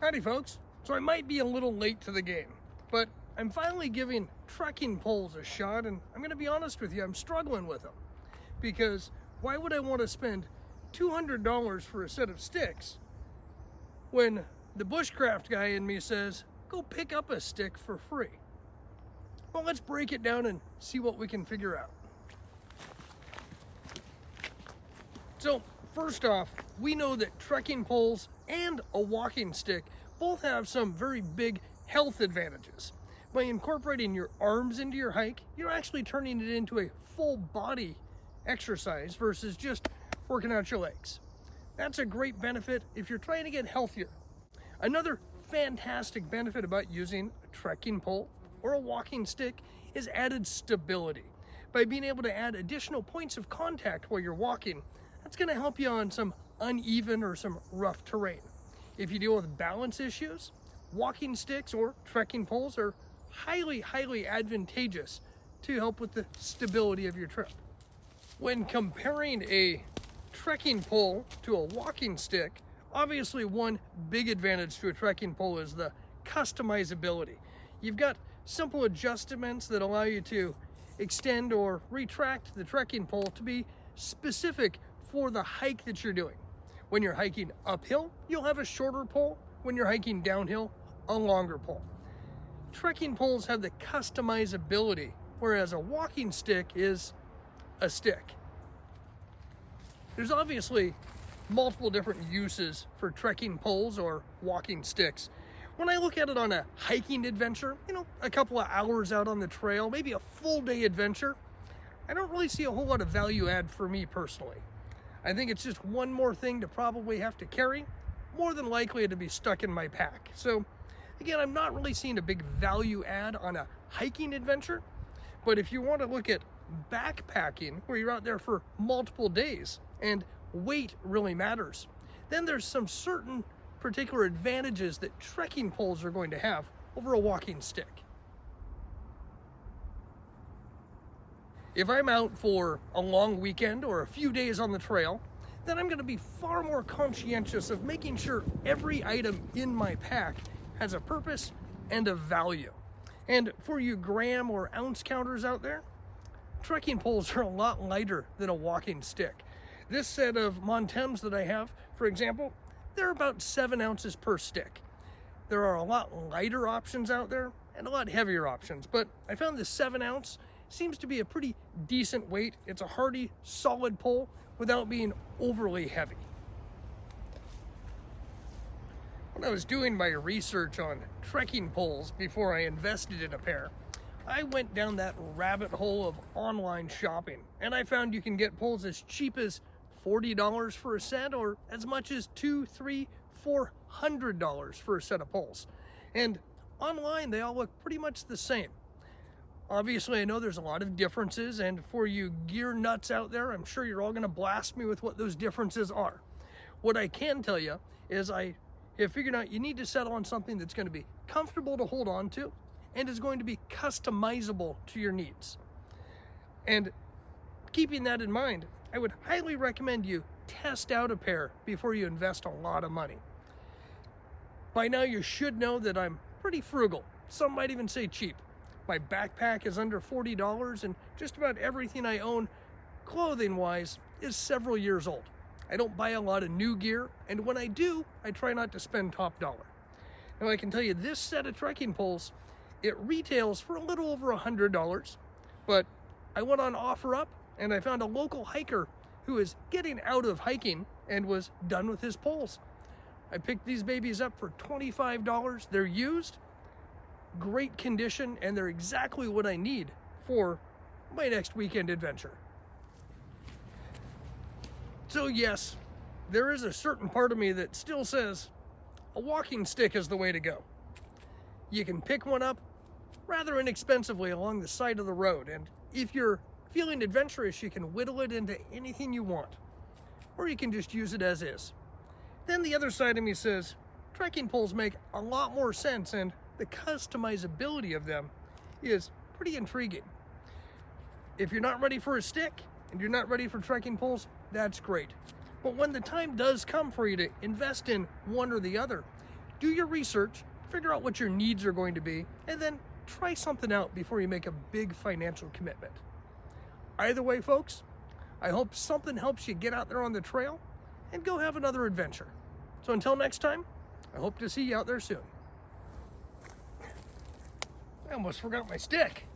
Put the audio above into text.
Howdy folks. So I might be a little late to the game, but I'm finally giving trekking poles a shot, and I'm gonna be honest with you, I'm struggling with them. Because why would I want to spend $200 for a set of sticks when the bushcraft guy in me says, go pick up a stick for free? Well, let's break it down and see what we can figure out. So first off, we know that trekking poles and a walking stick both have some very big health advantages. By incorporating your arms into your hike, you're actually turning it into a full body exercise versus just working out your legs. That's a great benefit if you're trying to get healthier. Another fantastic benefit about using a trekking pole or a walking stick is added stability. By being able to add additional points of contact while you're walking, that's going to help you on some uneven or some rough terrain. If you deal with balance issues, walking sticks or trekking poles are highly advantageous to help with the stability of your trip. When comparing a trekking pole to a walking stick, obviously one big advantage to a trekking pole is the customizability. You've got simple adjustments that allow you to extend or retract the trekking pole to be specific for the hike that you're doing. When you're hiking uphill, you'll have a shorter pole. When you're hiking downhill, a longer pole. Trekking poles have the customizability, whereas a walking stick is a stick. There's obviously multiple different uses for trekking poles or walking sticks. When I look at it on a hiking adventure, a couple of hours out on the trail, maybe a full day adventure, I don't really see a whole lot of value add for me personally. I think it's just one more thing to probably have to carry, more than likely to be stuck in my pack. So again, I'm not really seeing a big value add on a hiking adventure, but if you want to look at backpacking, where you're out there for multiple days and weight really matters, then there's some certain particular advantages that trekking poles are going to have over a walking stick. If I'm out for a long weekend or a few days on the trail, then I'm going to be far more conscientious of making sure every item in my pack has a purpose and a value. And for you gram or ounce counters out there, trekking poles are a lot lighter than a walking stick. This set of Montems that I have, for example, they're about 7 ounces per stick. There are a lot lighter options out there and a lot heavier options, but I found the 7 ounce seems to be a pretty decent weight. It's a hardy, solid pole without being overly heavy. When I was doing my research on trekking poles before I invested in a pair, I went down that rabbit hole of online shopping, and I found you can get poles as cheap as $40 for a set or as much as $200, $300, $400 for a set of poles. And online, they all look pretty much the same. Obviously, I know there's a lot of differences, and for you gear nuts out there, I'm sure you're all going to blast me with what those differences are. What I can tell you is I have figured out you need to settle on something that's going to be comfortable to hold on to and is going to be customizable to your needs. And keeping that in mind, I would highly recommend you test out a pair before you invest a lot of money. By now, you should know that I'm pretty frugal. Some might even say cheap. My backpack is under $40, and just about everything I own, clothing-wise, is several years old. I don't buy a lot of new gear, and when I do, I try not to spend top dollar. Now, I can tell you this set of trekking poles, it retails for a little over $100, but I went on OfferUp, and I found a local hiker who is getting out of hiking and was done with his poles. I picked these babies up for $25. They're used, great condition, and they're exactly what I need for my next weekend adventure. So yes, there is a certain part of me that still says a walking stick is the way to go. You can pick one up rather inexpensively along the side of the road, and if you're feeling adventurous, you can whittle it into anything you want, or you can just use it as is. Then the other side of me says trekking poles make a lot more sense, and the customizability of them is pretty intriguing. If you're not ready for a stick and you're not ready for trekking poles, that's great. But when the time does come for you to invest in one or the other, do your research, figure out what your needs are going to be, and then try something out before you make a big financial commitment. Either way, folks, I hope something helps you get out there on the trail and go have another adventure. So until next time, I hope to see you out there soon. I almost forgot my stick.